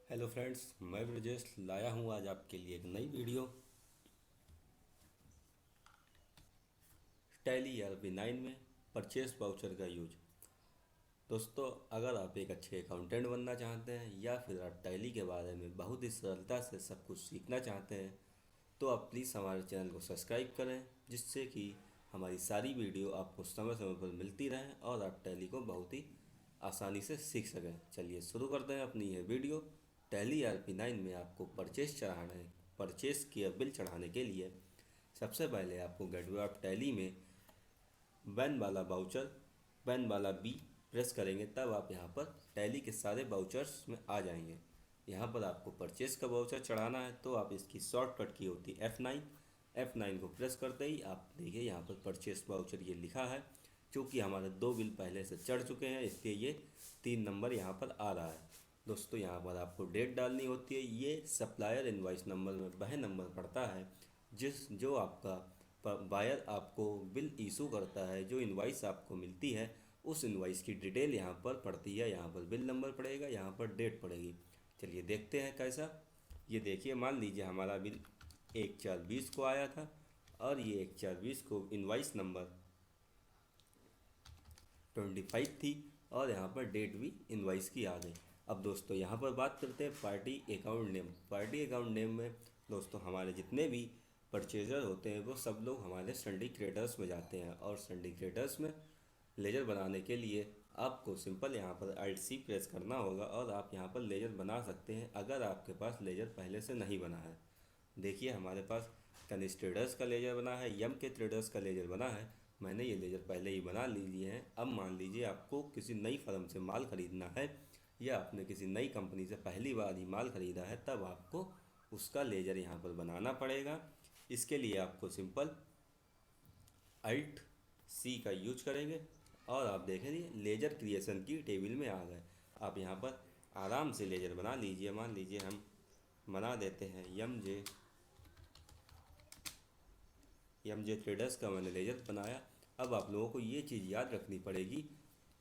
Hello friends, मैं ब्रजेश लाया हूँ आज आपके लिए एक नई वीडियो टैली ERP 9 में परचेस वाउचर का यूज। दोस्तों, अगर आप एक अच्छे अकाउंटेंट बनना चाहते हैं या फिर आप टैली के बारे में बहुत ही सरलता से सब कुछ सीखना चाहते हैं तो आप प्लीज़ हमारे चैनल को सब्सक्राइब करें, जिससे कि हमारी सारी वीडियो आपको समय समय पर मिलती रहे और आप टैली को बहुत ही आसानी से सीख सकें। चलिए शुरू करते हैं अपनी यह वीडियो। टैली ERP 9 में आपको परचेस किया बिल चढ़ाने के लिए सबसे पहले आपको गेटवे ऑफ टैली में बैन वाला वाउचर, बैन वाला बी प्रेस करेंगे, तब आप यहाँ पर टैली के सारे वाउचर्स में आ जाएंगे। यहाँ पर आपको परचेस का वाउचर चढ़ाना है तो आप इसकी शॉर्टकट की होती है F9 को प्रेस करते ही आप देखिए यहाँ पर परचेस वाउचर ये लिखा है। क्योंकि हमारे 2 बिल पहले से चढ़ चुके हैं इसलिए ये 3 नंबर यहाँ पर आ रहा है। दोस्तों, यहाँ पर आपको डेट डालनी होती है। ये सप्लायर इनवॉइस नंबर में वह नंबर पड़ता है जो आपका बायर आपको बिल इशू करता है। जो इनवाइस आपको मिलती है उस इनवाइस की डिटेल यहाँ पर पड़ती है। यहाँ पर बिल नंबर पड़ेगा, यहाँ पर डेट पड़ेगी। चलिए देखते हैं कैसा। ये देखिए, मान लीजिए हमारा बिल 1/4/20 को आया था और ये 1/4/20 को इनवाइस नंबर 25 थी और यहाँ पर डेट भी इनवाइस की आ गई। अब दोस्तों, यहाँ पर बात करते हैं party account name. Party account name में दोस्तों हमारे जितने भी परचेजर होते हैं वो सब लोग हमारे संडी क्रेटर्स में जाते हैं और संडी क्रेटर्स में लेजर बनाने के लिए आपको सिंपल यहाँ पर Alt+C प्रेस करना होगा और आप यहाँ पर लेजर बना सकते हैं अगर आपके पास लेजर पहले से नहीं बना है। देखिए, हमारे पास कनिष्ठ ट्रेडर्स का लेजर बना है, यम के ट्रेडर्स का लेजर बना है। मैंने ये लेजर पहले ही बना लीजिए हैं। अब मान लीजिए आपको किसी नई फर्म से माल ख़रीदना है या आपने किसी नई कंपनी से पहली बार ही माल ख़रीदा है, तब आपको उसका लेजर यहाँ पर बनाना पड़ेगा। इसके लिए आपको सिंपल Alt+C का यूज करेंगे और आप देखेंगे लेजर क्रिएशन की टेबल में आ गए। आप यहाँ पर आराम से लेजर बना लीजिए। मान लीजिए हम बना देते हैं यम जे ट्रेडर्स का मैंने लेजर बनाया। अब आप लोगों को ये चीज़ याद रखनी पड़ेगी।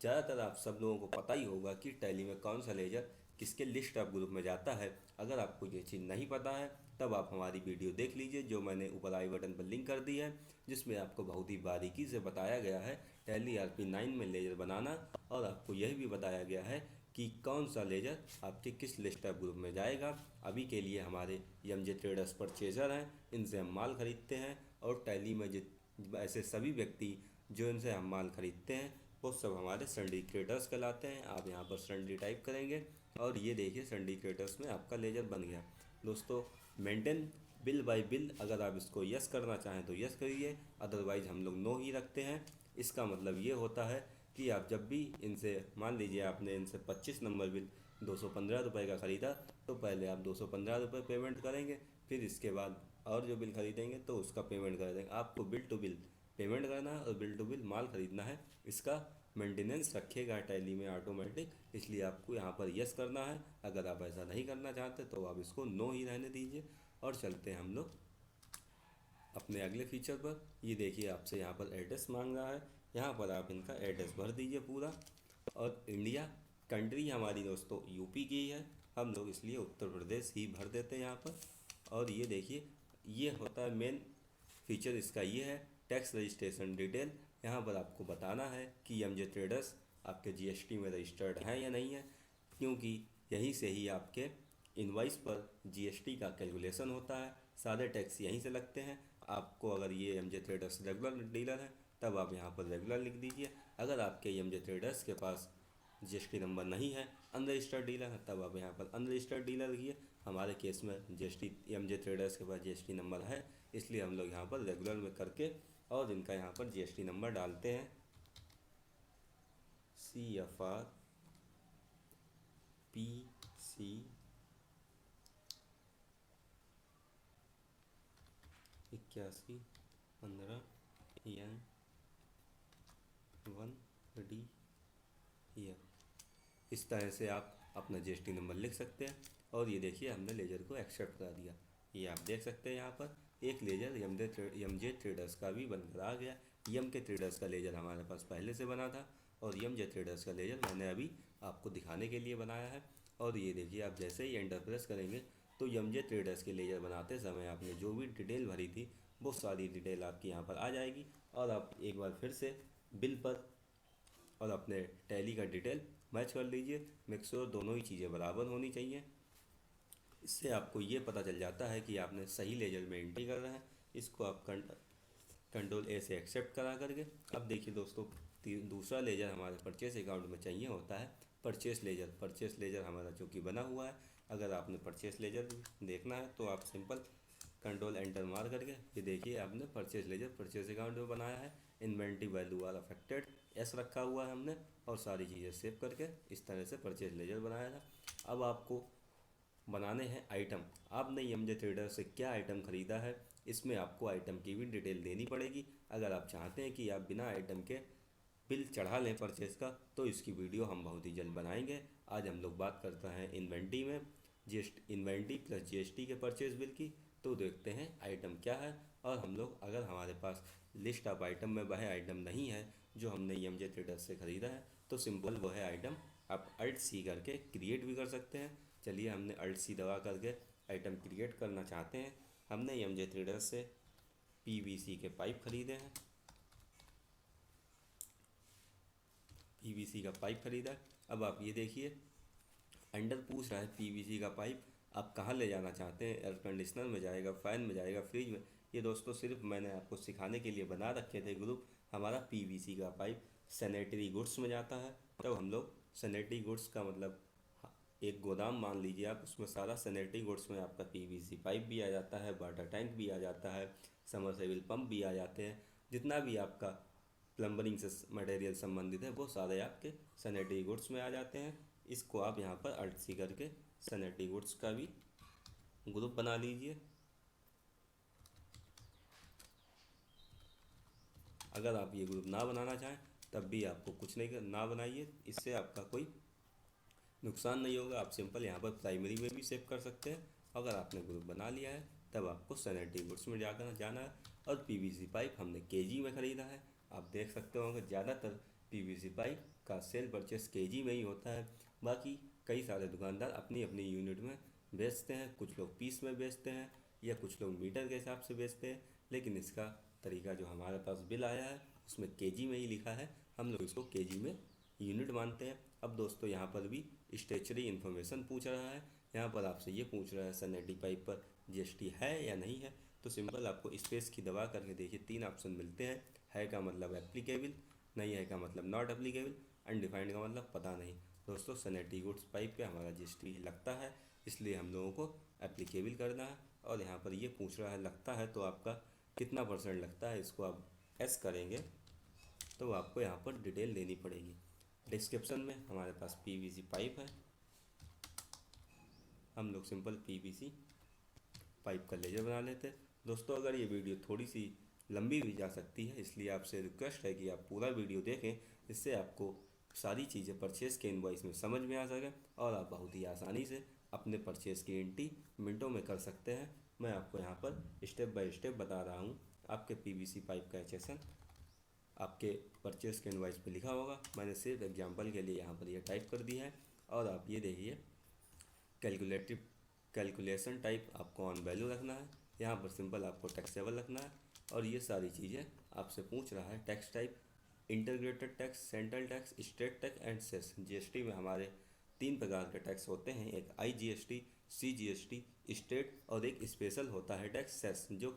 ज़्यादातर आप सब लोगों को पता ही होगा कि टैली में कौन सा लेजर किसके लिस्ट ऑफ ग्रुप में जाता है। अगर आपको ये चीज़ नहीं पता है तब आप हमारी वीडियो देख लीजिए, जो मैंने ऊपर आई बटन पर लिंक कर दी है, जिसमें आपको बहुत ही बारीकी से बताया गया है टैली ERP 9 में लेजर बनाना। और आपको यह भी बताया गया है कि कौन सा लेजर आपके किस लिस्ट ऑफ ग्रुप में जाएगा। अभी के लिए हमारे यम जे ट्रेडर्स परचेजर हैं, इनसे हम माल खरीदते हैं और टैली में ऐसे सभी व्यक्ति जो इनसे हम माल खरीदते हैं वो सब हमारे संडी क्रेटर्स कहलाते हैं। आप यहाँ पर संडी टाइप करेंगे और ये देखिए संडी क्रेटर्स में आपका लेजर बन गया। दोस्तों, मेंटेन बिल बाय बिल, अगर आप इसको यस करना चाहें तो यस करिए, अदरवाइज़ हम लोग नो ही रखते हैं। इसका मतलब ये होता है कि आप जब भी इनसे, मान लीजिए आपने इनसे 25 नंबर बिल 215 रुपये का ख़रीदा, तो पहले आप 215 रुपये पेमेंट करेंगे, फिर इसके बाद और जो बिल खरीदेंगे तो उसका पेमेंट कर देंगे। आपको बिल टू बिल पेमेंट करना है और बिल टू बिल माल ख़रीदना है। इसका मेंटेनेंस रखेगा टैली में ऑटोमेटिक, इसलिए आपको यहाँ पर यस करना है। अगर आप ऐसा नहीं करना चाहते तो आप इसको नो ही रहने दीजिए। और चलते हैं हम लोग अपने अगले फीचर पर। ये देखिए, आपसे यहाँ पर एड्रेस मांग रहा है, यहाँ पर आप इनका एड्रेस भर दीजिए पूरा। और इंडिया कंट्री हमारी दोस्तों यूपी की है, हम लोग इसलिए उत्तर प्रदेश ही भर देते हैं यहाँ पर। और ये देखिए, ये होता है मेन फीचर इसका, ये है टैक्स रजिस्ट्रेशन डिटेल। यहाँ पर आपको बताना है कि यम जे ट्रेडर्स आपके GST में रजिस्टर्ड हैं या नहीं है, क्योंकि यहीं से ही आपके इनवाइस पर GST का कैलकुलेशन होता है। सारे टैक्स यहीं से लगते हैं। आपको अगर ये यम जे ट्रेडर्स रेगुलर डीलर है तब आप यहाँ पर रेगुलर लिख दीजिए। अगर आपके यम जे ट्रेडर्स के पास GST नंबर नहीं है, अनरजिस्टर्ड डीलर है, तब आप यहाँ पर अनरजिस्टर्ड डीलर लिखिए। हमारे केस में GST यम जे ट्रेडर्स के पास GST नंबर है, इसलिए हम लोग यहाँ पर रेगुलर में करके और इनका यहाँ पर GST नंबर डालते हैं CFRPC 8115N1D। इस तरह से आप अपना GST नंबर लिख सकते हैं। और ये देखिए, हमने लेजर को एक्सेप्ट करा दिया। ये आप देख सकते हैं यहाँ पर एक लेजर यम जे ट्रेडर्स का भी बनकर आ गया। यम के ट्रेडर्स का लेजर हमारे पास पहले से बना था और यम जे ट्रेडर्स का लेजर मैंने अभी आपको दिखाने के लिए बनाया है। और ये देखिए आप जैसे ही एंटर प्रेस करेंगे तो एमजे ट्रेडर्स के लेजर बनाते समय आपने जो भी डिटेल भरी थी वो सारी डिटेल आपकी यहाँ पर आ जाएगी। और आप एक बार फिर से बिल पर और अपने टैली का डिटेल मैच कर लीजिए। मेक श्योर दोनों ही चीज़ें बराबर होनी चाहिए। इससे आपको ये पता चल जाता है कि आपने सही लेजर में एंट्री कर रहे हैं। इसको आप कंट्रोल ए से एक्सेप्ट करा करके अब देखिए दोस्तों, दूसरा लेजर हमारे परचेस अकाउंट में चाहिए होता है परचेस लेजर। परचेस लेजर हमारा चूँकि बना हुआ है, अगर आपने परचेस लेजर देखना है तो आप सिंपल कंट्रोल एंटर मार करके ये देखिए आपने परचेस लेजर परचेस अकाउंट में बनाया है। इन्वेंट्री वैल्यू वाला अफेक्टेड एस रखा हुआ है हमने, और सारी चीज़ें सेव करके इस तरह से परचेस लेजर बनाया था। अब आपको बनाने हैं आइटम। आपने एमजे ट्रेडर से क्या आइटम ख़रीदा है, इसमें आपको आइटम की भी डिटेल देनी पड़ेगी। अगर आप चाहते हैं कि आप बिना आइटम के बिल चढ़ा लें परचेज़ का तो इसकी वीडियो हम बहुत ही जल्द बनाएंगे। आज हम लोग बात करते हैं इन्वेंट्री में इन्वेंट्री प्लस जीएसटी के परचेज़ बिल की। तो देखते हैं आइटम क्या है, और हम लोग अगर हमारे पास लिस्ट ऑफ आइटम में वह आइटम नहीं है जो हमने एमजे ट्रेडर से ख़रीदा है तो सिंपल वह आइटम आप अल्ट सी करके क्रिएट भी कर सकते हैं। चलिए हमने अल्ट सी दबा करके आइटम क्रिएट करना चाहते हैं। हमने एमजे ट्रेडर से पीवीसी के पाइप ख़रीदे हैं, पीवीसी का पाइप ख़रीदा है। अब आप ये देखिए अंडर पूछ रहा है पीवीसी का पाइप आप कहाँ ले जाना चाहते हैं, एयर कंडीशनर में जाएगा, फ़ैन में जाएगा, फ्रिज में। ये दोस्तों सिर्फ मैंने आपको सिखाने के लिए बना रखे थे ग्रुप। हमारा पीवीसी का पाइप सैनिटरी गुड्स में जाता है। तब हम लोग सैनिटरी गुड्स का मतलब एक गोदाम मान लीजिए आप, उसमें सारा सैनिटरी गुड्स में आपका पीवीसी पाइप भी आ जाता है, वाटर टैंक भी आ जाता है, समरसेबल पंप भी आ जाते हैं। जितना भी आपका प्लम्बरिंग से मटेरियल संबंधित है वो सारे आपके सैनिटरी गुड्स में आ जाते हैं। इसको आप यहाँ पर अल्ट सी करके सैनिटरी गुड्स का भी ग्रुप बना लीजिए। अगर आप ये ग्रुप ना बनाना चाहें तब भी आपको कुछ नहीं ना बनाइए, इससे आपका कोई नुकसान नहीं होगा। आप सिंपल यहाँ पर प्राइमरी में भी सेव कर सकते हैं। अगर आपने ग्रुप बना लिया है तब आपको सैनिटरी गुड्स में जाकर जाना है। और पीवीसी पाइप हमने केजी में ख़रीदा है। आप देख सकते होंगे ज़्यादातर पीवीसी पाइप का सेल परचेस केजी में ही होता है। बाकी कई सारे दुकानदार अपनी अपनी यूनिट में बेचते हैं, कुछ लोग पीस में बेचते हैं या कुछ लोग मीटर के हिसाब से बेचते हैं। लेकिन इसका तरीका जो हमारे पास बिल आया है उसमें केजी में ही लिखा है, हम लोग इसको केजी में यूनिट मानते हैं। अब दोस्तों यहाँ पर भी स्टेचरी इन्फॉर्मेशन पूछ रहा है। यहाँ पर आपसे ये पूछ रहा है सैनिटरी पाइप पर जीएसटी है या नहीं है। तो सिंपल आपको स्पेस की दबा करके देखिए 3 ऑप्शन मिलते हैं। है का मतलब एप्लीकेबल, नहीं है का मतलब नॉट एप्लीकेबल, अनडिफाइंड का मतलब पता नहीं। दोस्तों सैनिटरी गुड्स पाइप पे हमारा जीएसटी लगता है, इसलिए हम लोगों को एप्लीकेबल करना है। और यहाँ पर ये पूछ रहा है लगता है तो आपका कितना परसेंट लगता है, इसको आप एस करेंगे तो आपको यहाँ पर डिटेल देनी पड़ेगी। डिस्क्रिप्शन में हमारे पास पीवीसी पाइप है, हम लोग सिंपल पीवीसी पाइप का लेजर बना लेते हैं। दोस्तों अगर ये वीडियो थोड़ी सी लंबी भी जा सकती है, इसलिए आपसे रिक्वेस्ट है कि आप पूरा वीडियो देखें, इससे आपको सारी चीज़ें परचेज़ के इनवॉइस में समझ में आ सके और आप बहुत ही आसानी से अपने परचेज़ की एंट्री मिनटों में कर सकते हैं। मैं आपको यहाँ पर स्टेप बाय स्टेप बता रहा हूँ। आपके पीवीसी पाइप का एचएसएन आपके परचेज़ के इनवॉइस पे लिखा होगा, मैंने सिर्फ एग्जांपल के लिए यहाँ पर ये टाइप कर दिया है। और आप ये देखिए कैलकुलेशन टाइप आपको ऑन वैल्यू रखना है, यहाँ पर सिंपल आपको टैक्सेबल रखना है। और ये सारी चीज़ें आपसे पूछ रहा है tax type, integrated tax, central tax, state tax and cess. GST में हमारे 3 प्रकार के टैक्स होते हैं, एक आईजीएसटी, सीजीएसटी, स्टेट, और एक स्पेशल होता है टैक्स सेस जो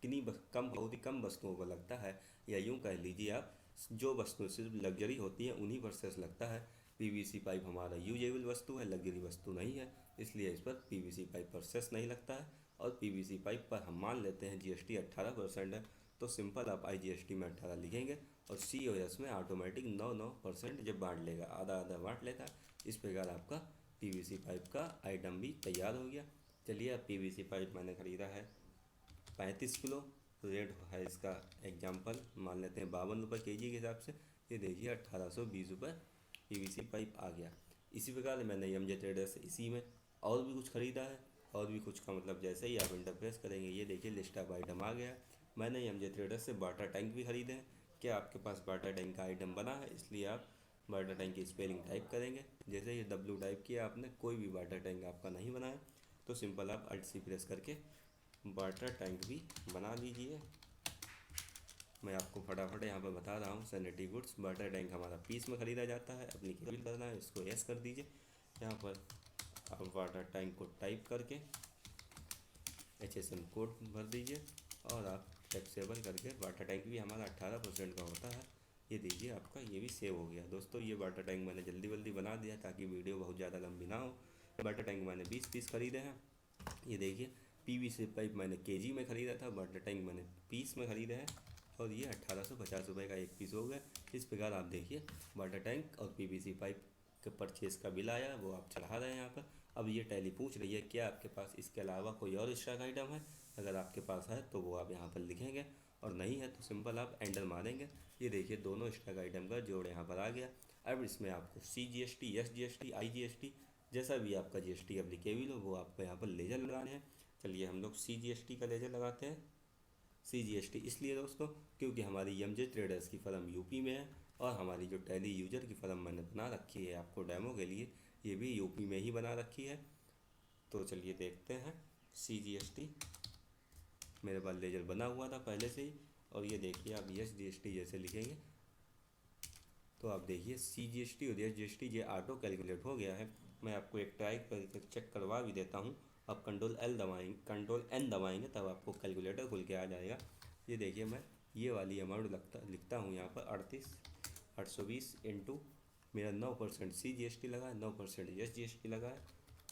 किन्हीं बहुत ही कम वस्तुओं को लगता है, या यूँ कह लीजिए आप जो वस्तु सिर्फ लग्जरी होती है उन्हीं पर सेस लगता है। पीवीसी पाइप हमारा यूजेबल वस्तु है, लग्जरी वस्तु नहीं है, इसलिए इस पर पीवीसी पाइप पर सेस नहीं लगता है। और पीवीसी पाइप पर हम मान लेते हैं जीएसटी 18% है, तो सिंपल आप आईजीएसटी में 18 लिखेंगे और सीओएस में ऑटोमेटिक 9% जब बांट लेगा, आधा आधा बांट लेता है। इस प्रकार आपका पीवीसी पाइप का आइटम भी तैयार हो गया। चलिए अब पीवीसी पाइप मैंने ख़रीदा है 35 किलो, रेट है इसका एग्जाम्पल मान लेते हैं 52 रुपये केजी के हिसाब से। ये देखिए 1820 रुपये पीवीसी पाइप आ गया। इसी प्रकार मैंने एमजे ट्रेडर से इसी में और भी कुछ ख़रीदा है, और भी कुछ का मतलब जैसे ही आप इंटरप्रेस करेंगे ये देखिए लिस्ट ऑफ आइटम आ गया। मैंने एमजे ट्रेडर से वाटर टैंक भी ख़रीदे हैं। क्या आपके पास वाटर टैंक का आइटम बना है, इसलिए आप वाटर टैंक की स्पेलिंग टाइप करेंगे। जैसे ये डब्ल्यू टाइप किया आपने, कोई भी वाटर टैंक आपका नहीं बनाया तो सिंपल आप अल्ट सी प्रेस करके वाटर टैंक भी बना लीजिए। मैं आपको फटाफट यहाँ पर बता रहा हूँ। सैनिटरी गुड्स वाटर टैंक हमारा पीस में ख़रीदा जाता है, अपनी बिल करना है, इसको यस कर दीजिए। यहाँ पर आप वाटर टैंक को टाइप करके HSN कोड भर दीजिए और आप टैक्सेबल करके वाटर टैंक भी हमारा 18% का होता है, ये दीजिए। आपका ये भी सेव हो गया। दोस्तों ये वाटर टैंक मैंने जल्दी जल्दी बना दिया ताकि वीडियो बहुत ज़्यादा लंबी ना हो। वाटर टैंक मैंने 20 पीस खरीदे हैं। ये देखिए PVC पाइप मैंने KG में ख़रीदा था, वाटर टैंक मैंने पीस में ख़रीदे हैं और ये 1850 रुपये का एक पीस हो गया। इस प्रकार आप देखिए वाटर टैंक और PVC पाइप के परचेज़ का बिल आया, वो आप चढ़ा रहे हैं यहाँ पर। अब ये टैली पूछ रही है क्या आपके पास इसके अलावा कोई और स्टॉक आइटम है। अगर आपके पास है तो वो आप यहाँ पर लिखेंगे और नहीं है तो सिंपल आप एंटर मारेंगे। ये देखिए दोनों स्टॉक आइटम का जोड़ यहाँ पर आ गया। अब इसमें आपको CGST, SGST, IGST जैसा भी आपका GST एप्लीकेबल हो वो आपको यहाँ पर लेजर लगाने हैं। चलिए हम लोग CGST का लेजर लगाते हैं। CGST इसलिए दोस्तों क्योंकि हमारी MJ ट्रेडर्स की फर्म यूपी में है और हमारी जो टैली यूजर की फर्म मैंने बना रखी है आपको डेमो के लिए, ये भी यूपी में ही बना रखी है। तो चलिए देखते हैं। CGST मेरे पास लेजर बना हुआ था पहले से ही और ये देखिए आप SGST जैसे लिखेंगे तो आप देखिए CGST और SGST ये ऑटो कैलकुलेट हो गया है। मैं आपको एक ट्राई करके चेक करवा भी देता हूँ। आप कंट्रोल N दबाएंगे तब आपको कैलकुलेटर खुल के आ जाएगा। ये देखिए मैं ये वाली अमाउंट लिखता हूँ यहाँ पर 38,820 इंटू मेरा 9% CGST लगा है, 9% SGST लगा है।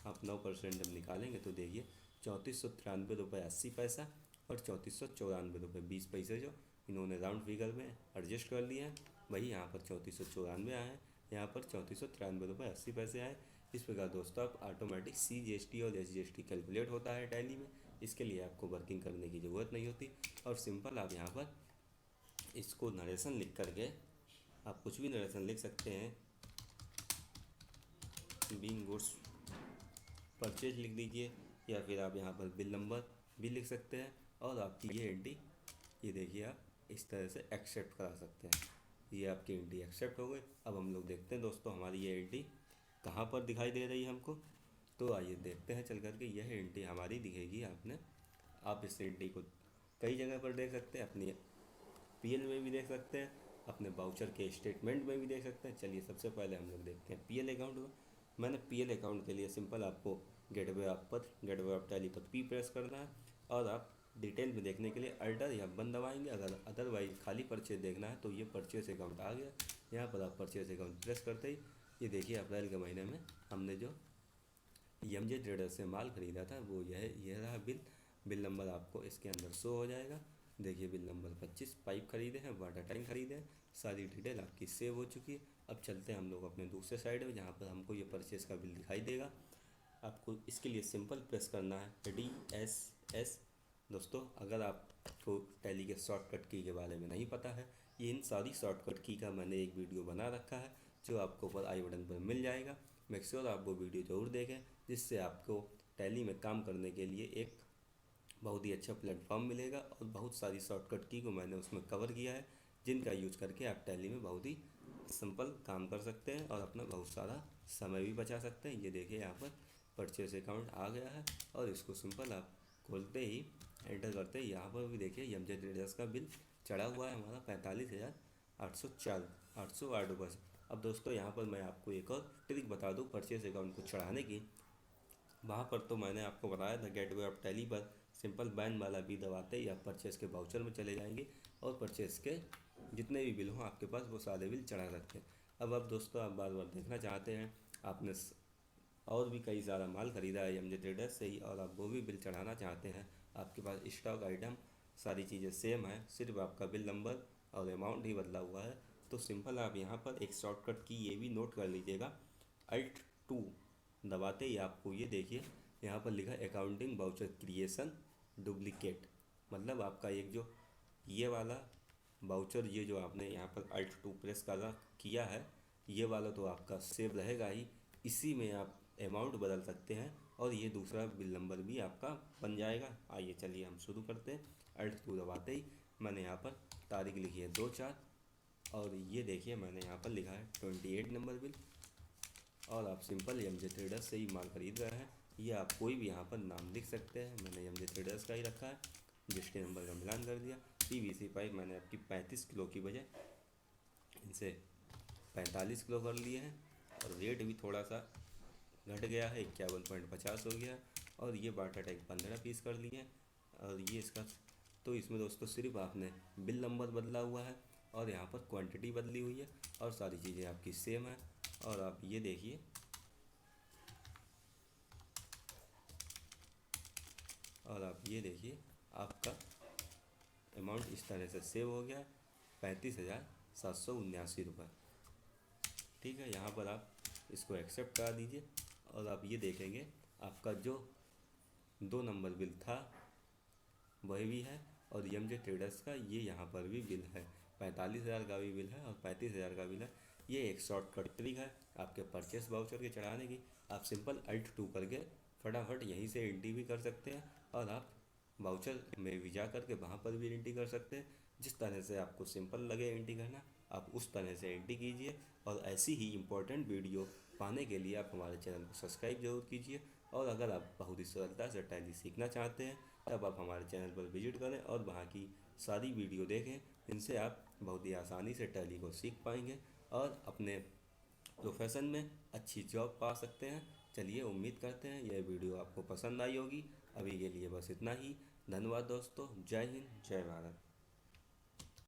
आप 9% जब निकालेंगे तो देखिए 3493 रुपये 80 पैसा और 3494 रुपये 20 पैसे जो इन्होंने राउंड फिगर में एडजस्ट कर लिए हैं वही यहाँ पर 3494 आए हैं, यहाँ पर 3493 रुपये 80 पैसे आए। इस प्रकार दोस्तों आप ऑटोमेटिक CGST और SGST कैलकुलेट होता है टैली में। इसके लिए आपको वर्किंग करने की ज़रूरत नहीं होती और सिंपल आप यहाँ पर इसको नरेशन लिख करके आप कुछ भी नरेशन लिख सकते हैं। बीइंग गुड्स परचेज लिख दीजिए या फिर आप यहाँ पर बिल नंबर भी लिख सकते हैं और आपकी ये एंट्री ये देखिए आप इस तरह से एक्सेप्ट करा सकते हैं। ये आपकी एंट्री एक्सेप्ट हो गई। अब हम लोग देखते हैं दोस्तों हमारी ये एंट्री कहाँ पर दिखाई दे रही है हमको। तो आइए देखते हैं चल करके। यह एंट्री हमारी दिखेगी आपने। आप इस एंट्री को कई जगह पर देख सकते हैं, अपनी PL में भी देख सकते हैं, अपने बाउचर के स्टेटमेंट में भी देख सकते हैं। चलिए सबसे पहले हम लोग देखते हैं PL अकाउंट में। मैंने PL अकाउंट के लिए सिंपल आपको गेटवे ऑफ टैली पर P प्रेस करना है और आप डिटेल में देखने के लिए अल्टर या बंद दबाएंगे। अगर अदरवाइज खाली परचेज देखना है तो ये परचेज अकाउंट आ गया। यहाँ पर आप परचेज अकाउंट प्रेस करते ही ये देखिए अप्रैल के महीने में हमने जो MJ ट्रेडर से माल ख़रीदा था वो यह रहा बिल नंबर आपको इसके अंदर शो हो जाएगा। देखिए बिल नंबर 25 पाइप खरीदे हैं, वाटर टैंक खरीदे हैं, सारी डिटेल आपकी सेव हो चुकी है। अब चलते हैं हम लोग अपने दूसरे साइड में जहाँ पर हमको ये परचेस का बिल दिखाई देगा। आपको इसके लिए सिंपल प्रेस करना है DSS। दोस्तों अगर आपको टैली के शॉर्टकट की के बारे में नहीं पता है, ये इन सारी शॉर्टकट की का मैंने एक वीडियो बना रखा है जो आपको ऊपर आई बटन पर मिल जाएगा। मेक श्योर आप वो वीडियो ज़रूर देखें जिससे आपको टैली में काम करने के लिए एक बहुत ही अच्छा प्लेटफॉर्म मिलेगा और बहुत सारी शॉर्टकट की को मैंने उसमें कवर किया है जिनका यूज करके आप टैली में बहुत ही सिंपल काम कर सकते हैं और अपना बहुत सारा समय भी बचा सकते हैं। ये देखिए यहाँ पर परचेस अकाउंट आ गया है और इसको सिंपल आप खोलते ही एंटर करते ही यहाँ पर भी देखिए MJ ट्रेडर्स का बिल चढ़ा हुआ है हमारा 45,808 रुपये से। अब दोस्तों यहाँ पर मैं आपको एक और ट्रिक बता दूँ परचेस अकाउंट को चढ़ाने की। वहाँ पर तो मैंने आपको बताया था गेटवे ऑफ टैली पर सिंपल बैन वाला भी दबाते ही आप परचेस के बाउचर में चले जाएंगे और परचेस के जितने भी बिल हों आपके पास वो सारे बिल चढ़ा सकते हैं। अब दोस्तों आप बार बार देखना चाहते हैं, आपने और भी कई सारा माल ख़रीदा है MJ ट्रेडर्स से ही और आप वो भी बिल चढ़ाना चाहते हैं, आपके पास स्टॉक आइटम सारी चीज़ें सेम है, सिर्फ आपका बिल नंबर और अमाउंट ही बदला हुआ है। तो सिंपल आप यहाँ पर एक शॉर्टकट की ये भी नोट कर लीजिएगा। Alt 2 दबाते ही आपको ये देखिए यहाँ पर लिखा है अकाउंटिंग बाउचर क्रिएशन डुप्लीकेट। मतलब आपका एक जो ये वाला बाउचर ये जो आपने यहाँ पर Alt 2 प्रेस किया है ये वाला तो आपका सेव रहेगा ही, इसी में आप अमाउंट बदल सकते हैं और ये दूसरा बिल नंबर भी आपका बन जाएगा। आइए चलिए हम शुरू करते हैं। Alt 2 दबाते ही मैंने यहाँ पर तारीख लिखी है 2/4 और ये देखिए मैंने यहाँ पर लिखा है 28 नंबर बिल, और आप सिंपल एमजे ट्रेडर्स से ही माल खरीद रहे हैं। ये आप कोई भी यहाँ पर नाम लिख सकते हैं, मैंने एमजे ट्रेडर्स का ही रखा है। जिसके नंबर का मिलान कर दिया। पीवीसी पाइप मैंने आपकी 35 किलो की बजाय इनसे 45 किलो कर लिए हैं, और रेट भी थोड़ा सा घट गया है, 51.50 हो गया। और ये बाटा टैग 15 पीस कर लिए हैं, और ये इसका, तो इसमें दोस्तों सिर्फ आपने बिल नंबर बदला हुआ है और यहाँ पर क्वांटिटी बदली हुई है, और सारी चीज़ें आपकी सेम है। और आप ये देखिए, आपका अमाउंट इस तरह से सेव हो गया, 35,779 रुपये। ठीक है, यहाँ पर आप इसको एक्सेप्ट करा दीजिए, और आप ये देखेंगे आपका जो 2 नंबर बिल था वही भी है, और एमजे ट्रेडर्स का ये यहाँ पर भी बिल है, 45,000 का भी बिल है और 35,000 का बिल है। ये एक शॉर्टकट ट्रिक है आपके परचेस वाउचर के चढ़ाने की। आप सिंपल Alt 2 करके फटाफट यहीं से एंट्री भी कर सकते हैं, और आप वाउचर में भी जा करके वहाँ पर भी एंट्री कर सकते हैं। जिस तरह से आपको सिंपल लगे एंट्री करना, आप उस तरह से एंट्री कीजिए। और ऐसी ही इम्पोर्टेंट वीडियो पाने के लिए आप हमारे चैनल को सब्सक्राइब जरूर कीजिए। और अगर आप बहुत ही सरलता से टैली सीखना चाहते हैं, तब आप हमारे चैनल पर विजिट करें और वहाँ की सारी वीडियो देखें। इनसे आप बहुत ही आसानी से टैली को सीख पाएंगे और अपने प्रोफेशन में अच्छी जॉब पा सकते हैं। चलिए, उम्मीद करते हैं यह वीडियो आपको पसंद आई होगी। अभी के लिए बस इतना ही। धन्यवाद दोस्तों। जय हिंद, जय भारत।